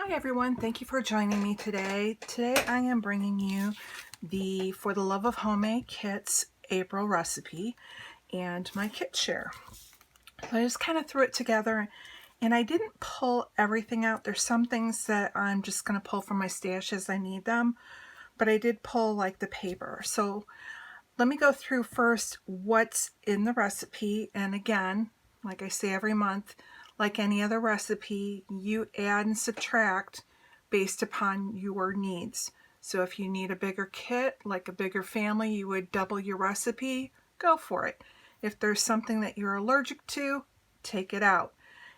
Hi everyone, thank you for joining me today. Today I am bringing you the For the Love of Homemade Kits April recipe and my kit share. So I just kind of threw it together and I didn't pull everything out. There's some things that I'm just going to pull from my stash as I need them, but I did pull like the paper. So let me go through first what's in the recipe, and again, like I say every month, like any other recipe, you add and subtract based upon your needs. So if you need a bigger kit, like a bigger family, you would double your recipe, go for it. If there's something that you're allergic to, take it out.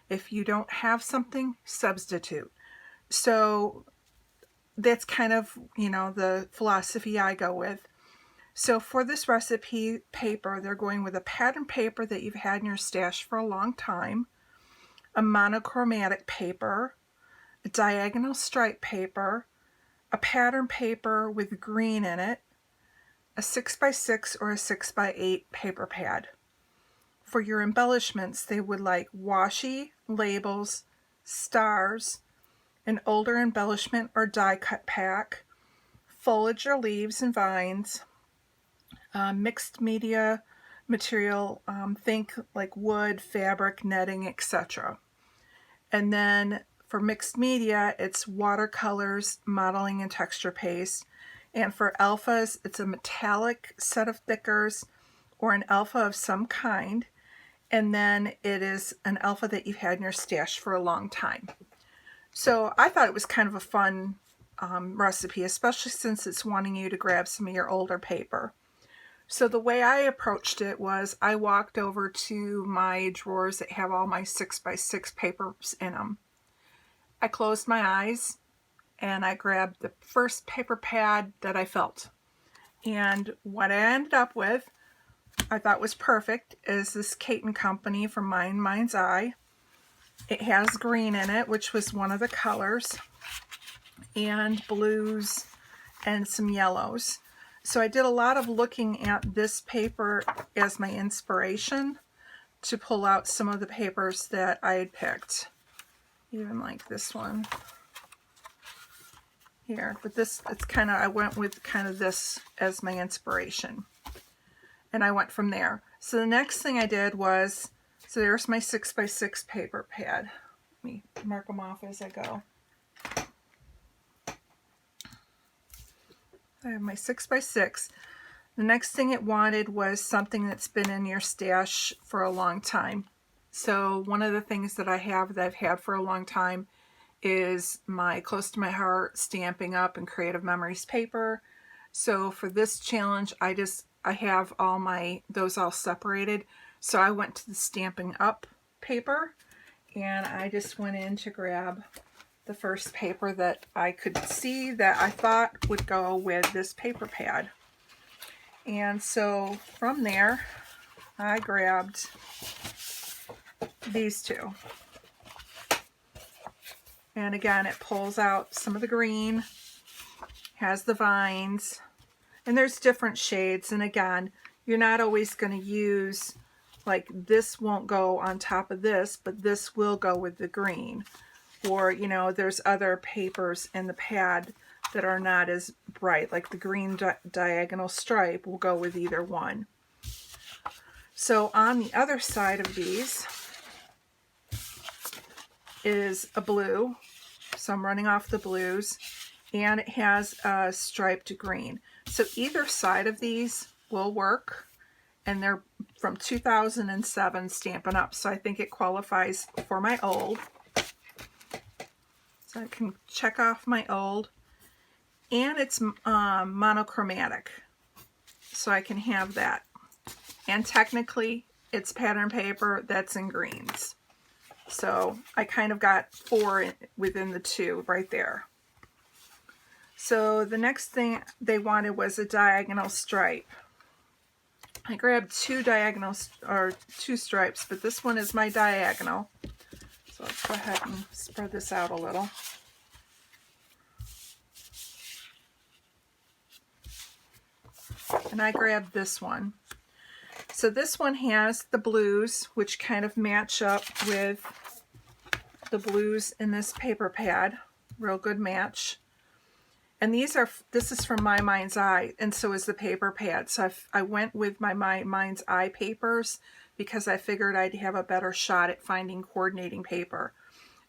If you don't have something, substitute. So that's kind of, the philosophy I go with. So for this recipe paper, they're going with a pattern paper that you've had in your stash for a long time, a monochromatic paper, a diagonal stripe paper, a pattern paper with green in it, a 6x6 or a 6x8 paper pad. For your embellishments, they would like washi, labels, stars, an older embellishment or die cut pack, foliage or leaves and vines, mixed media material, think like wood, fabric, netting, etc. And then for mixed media, it's watercolors, modeling, and texture paste. And for alphas, it's a metallic set of thickers or an alpha of some kind. And then it is an alpha that you've had in your stash for a long time. So I thought it was kind of a fun recipe, especially since it's wanting you to grab some of your older paper. So the way I approached it was I walked over to my drawers that have all my 6x6 papers in them. I closed my eyes and I grabbed the first paper pad that I felt. And what I ended up with, I thought was perfect, is this Kate & Company from Mind's Eye. It has green in it, which was one of the colors, and blues and some yellows. So I did a lot of looking at this paper as my inspiration to pull out some of the papers that I had picked. Even like this one here. But this, it's kind of, I went with kind of this as my inspiration. And I went from there. So the next thing I did was, so there's my 6x6 paper pad. Let me mark them off as I go. I have my 6x6. The next thing it wanted was something that's been in your stash for a long time. So one of the things that I have that I've had for a long time is my Close to My Heart Stamping Up and Creative Memories paper. So for this challenge, I have those all separated. So I went to the Stamping Up paper and I just went in to grab the first paper that I could see that I thought would go with this paper pad. And so from there, I grabbed these two. And again, it pulls out some of the green, has the vines, and there's different shades. And again, you're not always going to use, like this won't go on top of this, but this will go with the green. Or, there's other papers in the pad that are not as bright, like the green diagonal stripe will go with either one. So on the other side of these is a blue. So I'm running off the blues, and it has a striped green. So either side of these will work, and they're from 2007 Stampin' Up. So I think it qualifies for my old. So I can check off my old, and it's monochromatic, so I can have that. And technically, it's pattern paper that's in greens. So I kind of got 4 within the 2 right there. So the next thing they wanted was a diagonal stripe. I grabbed 2 stripes, but this one is my diagonal. So let's go ahead and spread this out a little. And I grabbed this one. So this one has the blues, which kind of match up with the blues in this paper pad. real good match. And this is from My Mind's Eye, and so is the paper pad. So I went with my Mind's Eye papers because I figured I'd have a better shot at finding coordinating paper.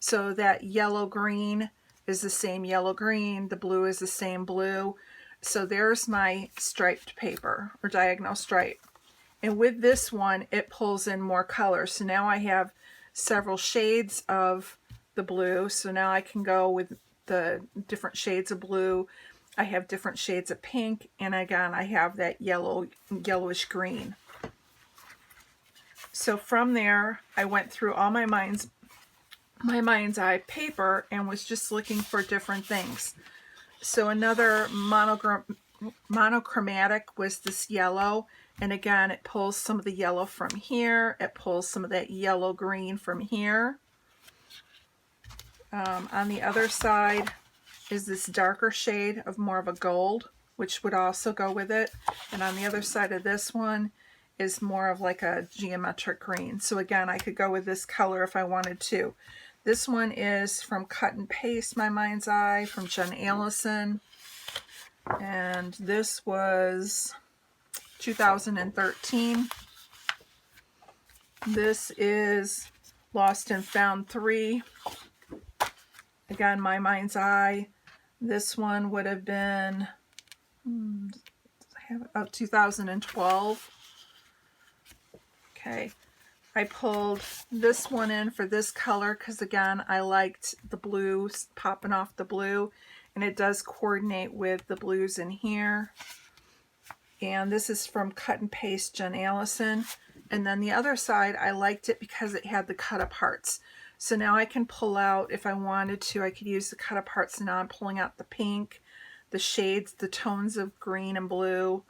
So that yellow-green is the same yellow-green, the blue is the same blue. So there's my striped paper, or diagonal stripe. And with this one, it pulls in more colors. So now I have several shades of the blue. So now I can go with the different shades of blue. I have different shades of pink, and again I have that yellowish green. So from there I went through all my Mind's Eye paper and was just looking for different things. So another monochromatic was this yellow, and again it pulls some of the yellow from here, it pulls some of that yellow green from here. On the other side is this darker shade of more of a gold, which would also go with it. And on the other side of this one is more of like a geometric green. So again, I could go with this color if I wanted to. This one is from Cut and Paste My Mind's Eye from Jen Allison. And this was 2013. This is Lost and Found 3. Again, My Mind's Eye. This one would have been 2012. Okay, I pulled this one in for this color because again I liked the blues popping off the blue, and it does coordinate with the blues in here. And this is from Cut and Paste Jen Allison. And then the other side, I liked it because it had the cut aparts. So now I can pull out, if I wanted to, I could use the cut aparts. Now I'm pulling out the pink, the shades, the tones of green and blue.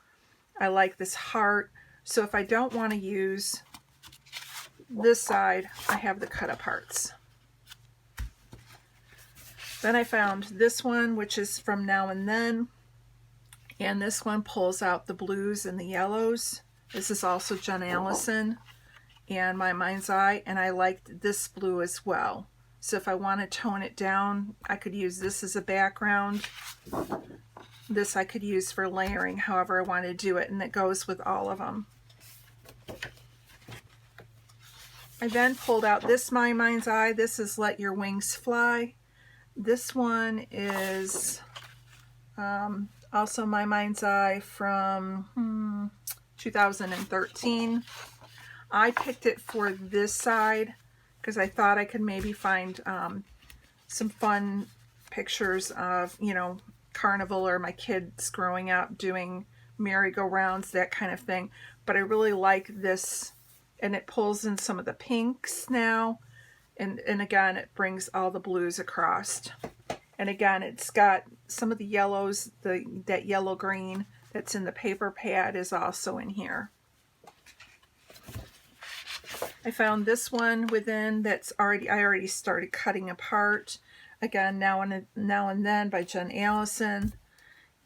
I like this heart. So if I don't want to use this side, I have the cut aparts. Then I found this one, which is from Now and Then. And this one pulls out the blues and the yellows. This is also Jen Allison and My Mind's Eye, and I liked this blue as well. So if I want to tone it down, I could use this as a background. This I could use for layering however I want to do it, and it goes with all of them. I then pulled out this My Mind's Eye. This is Let Your Wings Fly. This one is also My Mind's Eye from 2013. I picked it for this side because I thought I could maybe find some fun pictures of, you know, carnival or my kids growing up doing merry-go-rounds, that kind of thing. But I really like this, and it pulls in some of the pinks now, and again it brings all the blues across. And again, it's got some of the yellows, that yellow green that's in the paper pad is also in here. I found this one within that's I already started cutting apart. Again, Now and Then by Jen Allison.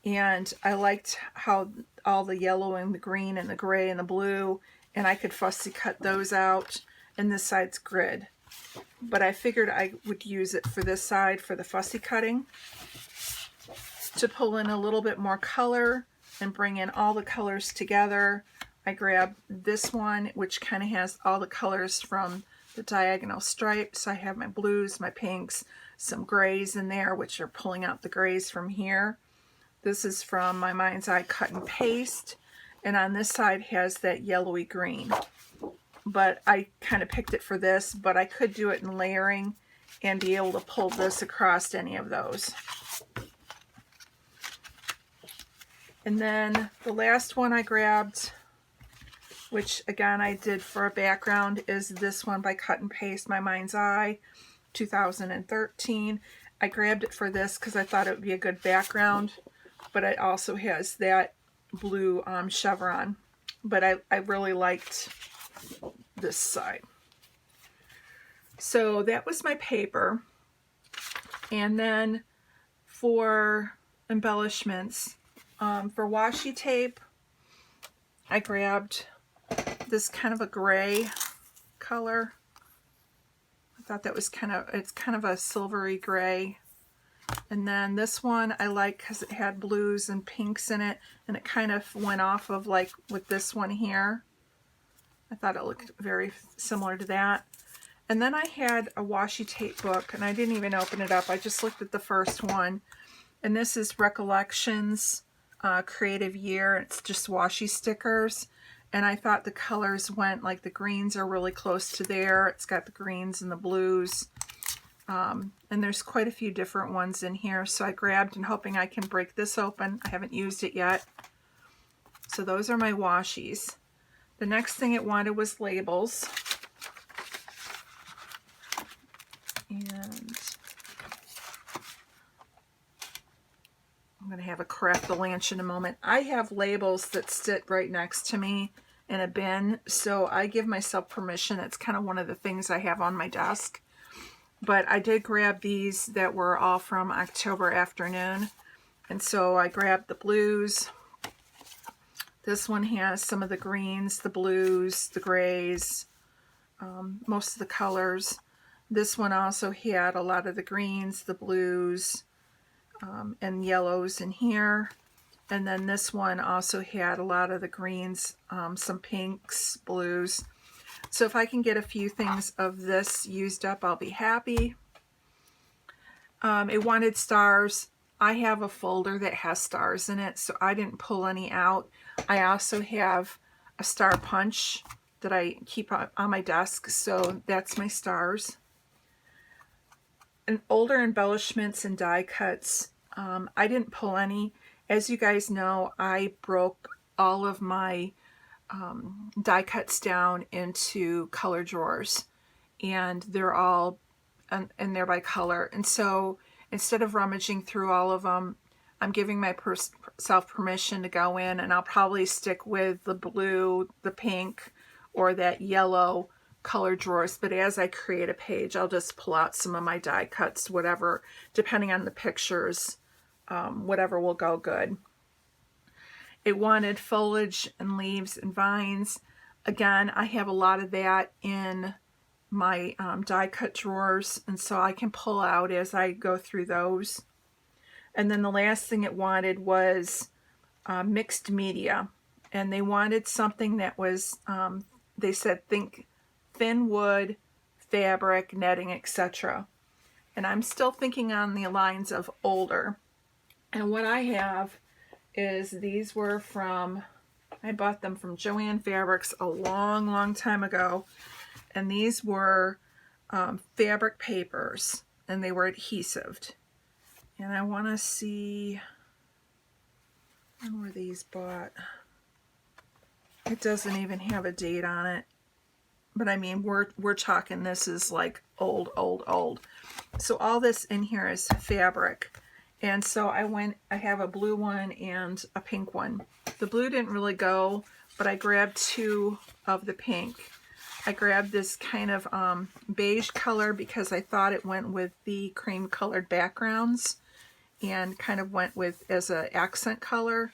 And I liked how all the yellow and the green and the gray and the blue, and I could fussy cut those out. And this side's grid. But I figured I would use it for this side for the fussy cutting to pull in a little bit more color and bring in all the colors together. I grabbed this one, which kind of has all the colors from the diagonal stripe. So I have my blues, my pinks, some grays in there, which are pulling out the grays from here. This is from My Mind's Eye Cut and Paste. And on this side has that yellowy green. But I kind of picked it for this, but I could do it in layering and be able to pull this across any of those. And then the last one I grabbed, which again I did for a background, is this one by Cut and Paste My Mind's Eye 2013. I grabbed it for this because I thought it would be a good background, but it also has that blue chevron. But I really liked this side. So that was my paper. And then for embellishments, for washi tape, I grabbed this kind of a gray color. I thought that was it's kind of a silvery gray. And then this one I like because it had blues and pinks in it, and it kind of went off of like with this one here. I thought it looked very similar to that. And then I had a washi tape book, and I didn't even open it up. I just looked at the first one. And this is Recollections Creative Year. It's just washi stickers. And I thought the colors went, like the greens are really close to there. It's got the greens and the blues. And there's quite a few different ones in here. So I grabbed and hoping I can break this open. I haven't used it yet. So those are my washies. The next thing it wanted was labels. And I'm going to have a craft-a-lanch in a moment. I have labels that sit right next to me in a bin, so I give myself permission. It's kind of one of the things I have on my desk. But I did grab these that were all from October Afternoon. And so I grabbed the blues. This one has some of the greens, the blues, the grays, most of the colors. This one also had a lot of the greens, the blues, and yellows in here. And then this one also had a lot of the greens, some pinks, blues. So if I can get a few things of this used up, I'll be happy. It wanted stars. I have a folder that has stars in it, so I didn't pull any out. I also have a star punch that I keep on my desk, so that's my stars. And older embellishments and die cuts, I didn't pull any. As you guys know, I broke all of my die cuts down into color drawers, and they're all and they're by color. And so instead of rummaging through all of them, I'm giving myself permission to go in, and I'll probably stick with the blue, the pink, or that yellow color drawers. But as I create a page, I'll just pull out some of my die cuts, whatever, depending on the pictures, whatever will go good. It wanted foliage and leaves and vines. Again, I have a lot of that in my die cut drawers, and so I can pull out as I go through those. And then the last thing it wanted was mixed media, and they wanted something that was, they said, think thin wood, fabric, netting, etc. And I'm still thinking on the lines of older. And what I have is these were from, I bought them from Joann Fabrics a long, long time ago. And these were fabric papers, and they were adhesived. And I want to see, when were these bought? It doesn't even have a date on it. But I mean, we're talking, this is like old, old, old. So all this in here is fabric. And so I have a blue one and a pink one. The blue didn't really go, but I grabbed two of the pink. I grabbed this kind of beige color because I thought it went with the cream colored backgrounds and kind of went with as an accent color.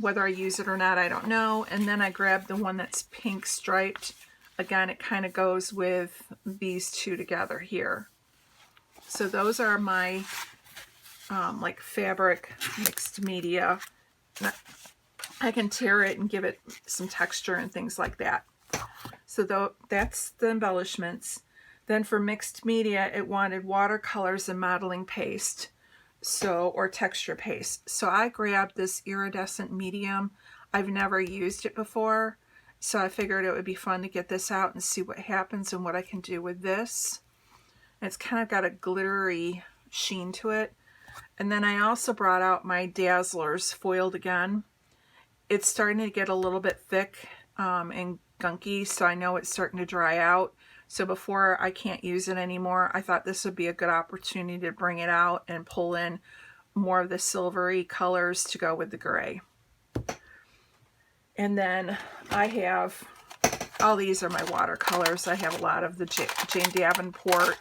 Whether I use it or not, I don't know. And then I grabbed the one that's pink striped. Again, it kind of goes with these two together here. So those are my like fabric mixed media. I can tear it and give it some texture and things like that. So that's the embellishments. Then for mixed media, it wanted watercolors and modeling paste, or texture paste. So I grabbed this iridescent medium. I've never used it before, so I figured it would be fun to get this out and see what happens and what I can do with this. And it's kind of got a glittery sheen to it. And then I also brought out my Dazzlers foiled again. It's starting to get a little bit thick and gunky, so I know it's starting to dry out. So before I can't use it anymore, I thought this would be a good opportunity to bring it out and pull in more of the silvery colors to go with the gray. And then I have, all these are my watercolors. I have a lot of the Jane Davenport.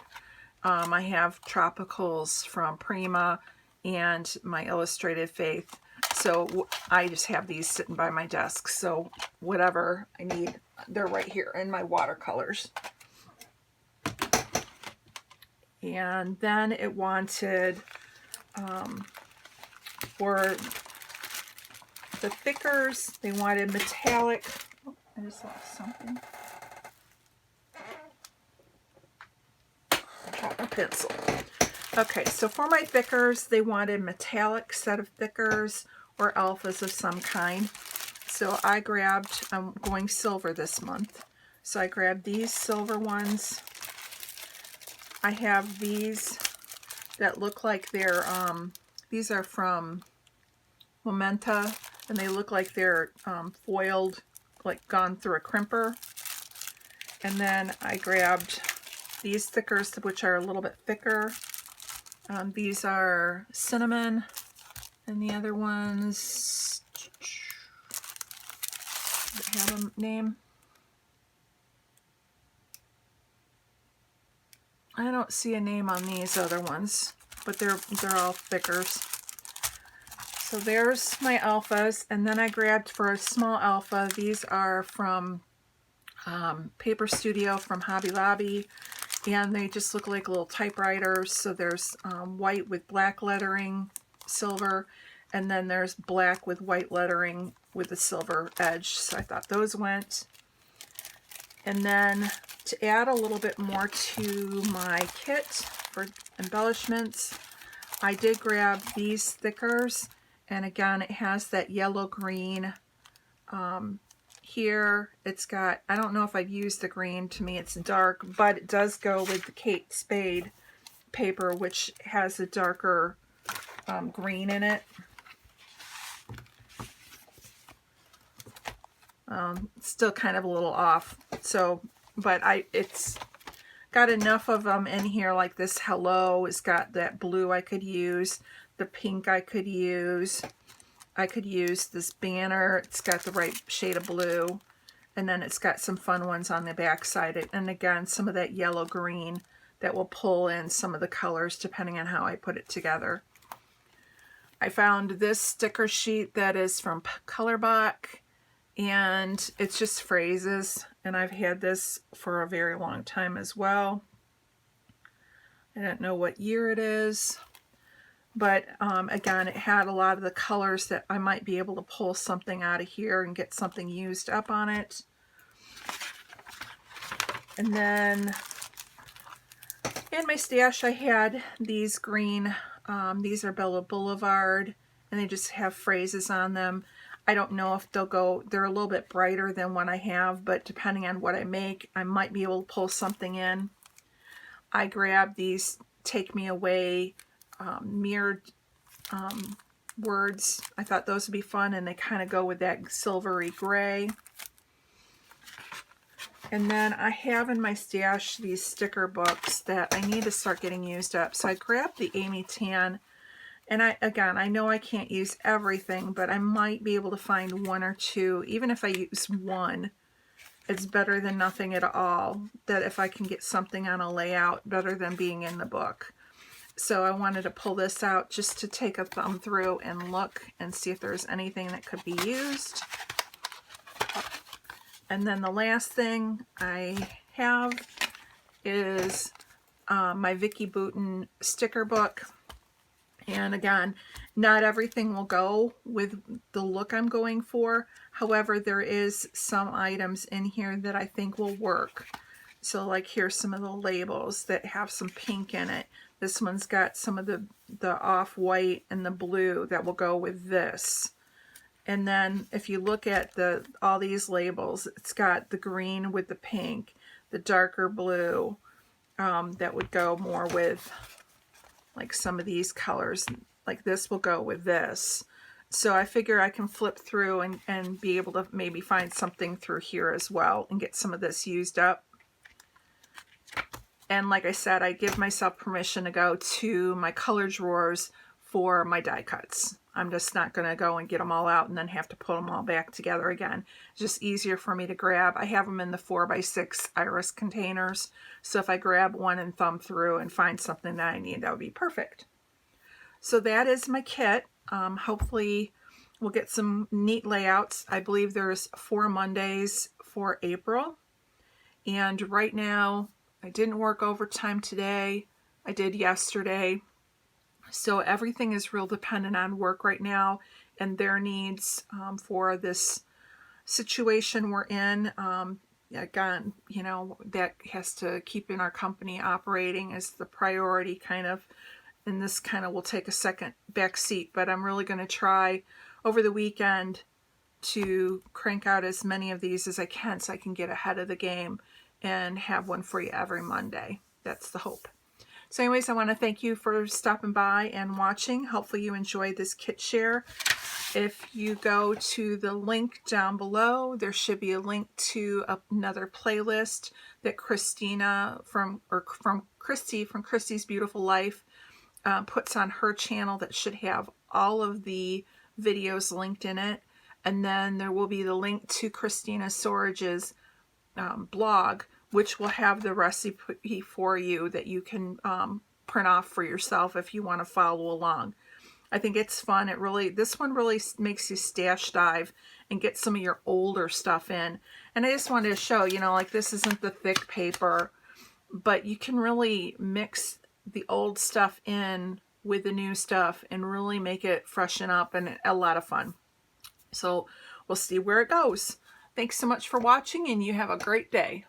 I have Tropicals from Prima and my Illustrated Faith. So I just have these sitting by my desk. So whatever I need, they're right here in my watercolors. And then it wanted For the thickers, they wanted metallic. Oh, I just lost something. Got my pencil. Okay, so for my thickers, they wanted metallic set of thickers or alphas of some kind. So I grabbed, I'm going silver this month. So I grabbed these silver ones. I have these that look like they're, these are from Momenta, and they look like they're foiled, like gone through a crimper. And then I grabbed these thickers, which are a little bit thicker. These are cinnamon, and the other ones, does it have a name? I don't see a name on these other ones, but they're all thickers. So there's my alphas, and then I grabbed for a small alpha. These are from Paper Studio from Hobby Lobby, and they just look like little typewriters. So there's white with black lettering, silver, and then there's black with white lettering with the silver edge. So I thought those went. And then to add a little bit more to my kit for embellishments, I did grab these stickers, and again it has that yellow green here. It's got, I don't know if I've used the green, to me it's dark, but it does go with the Kate Spade paper, which has a darker green in it. Still kind of a little off, so, but it's got enough of them in here, like this hello, it's got that blue I could use, the pink I could use this banner, it's got the right shade of blue, and then it's got some fun ones on the back side, and again some of that yellow green that will pull in some of the colors depending on how I put it together. I found this sticker sheet that is from Colorbach, and it's just phrases, and I've had this for a very long time as well. I don't know what year it is, but again, it had a lot of the colors that I might be able to pull something out of here and get something used up on it. And then in my stash I had these green, these are Bella Boulevard, and they just have phrases on them. I don't know if they'll go, they're a little bit brighter than what I have, but depending on what I make, I might be able to pull something in. I grabbed these Take Me Away mirrored words. I thought those would be fun, and they kind of go with that silvery gray. And then I have in my stash these sticker books that I need to start getting used up. So I grabbed the Amy Tan. And I know I can't use everything, but I might be able to find one or two. Even if I use one, it's better than nothing at all. That if I can get something on a layout, better than being in the book. So I wanted to pull this out just to take a thumb through and look and see if there's anything that could be used. And then the last thing I have is my Vicki Boutin sticker book. And again, not everything will go with the look I'm going for. However, there is some items in here that I think will work. So like here's some of the labels that have some pink in it. This one's got some of the off-white and the blue that will go with this. And then if you look at all these labels, it's got the green with the pink, the darker blue that would go more with like some of these colors, like this will go with this. So I figure I can flip through and be able to maybe find something through here as well and get some of this used up. And like I said, I give myself permission to go to my color drawers for my die cuts. I'm just not going to go and get them all out and then have to put them all back together again. It's just easier for me to grab. I have them in the 4x6 iris containers. So if I grab one and thumb through and find something that I need, that would be perfect. So that is my kit. Hopefully we'll get some neat layouts. I believe there's 4 Mondays for April. And right now, I didn't work overtime today. I did yesterday. So everything is real dependent on work right now and their needs for this situation we're in. Again, you know, that has to keep in our company operating as the priority kind of, and this kind of will take a second back seat, but I'm really going to try over the weekend to crank out as many of these as I can so I can get ahead of the game and have one for you every Monday. That's the hope. So anyways, I want to thank you for stopping by and watching. Hopefully you enjoyed this kit share. If you go to the link down below, there should be a link to another playlist that Christina from Christy from Christy's Beautiful Life puts on her channel that should have all of the videos linked in it. And then there will be the link to Christina Sorage's blog, which will have the recipe for you that you can print off for yourself if you want to follow along. I think it's fun. This one really makes you stash dive and get some of your older stuff in. And I just wanted to show, you know, like this isn't the thick paper, but you can really mix the old stuff in with the new stuff and really make it freshen up, and a lot of fun. So we'll see where it goes. Thanks so much for watching, and you have a great day.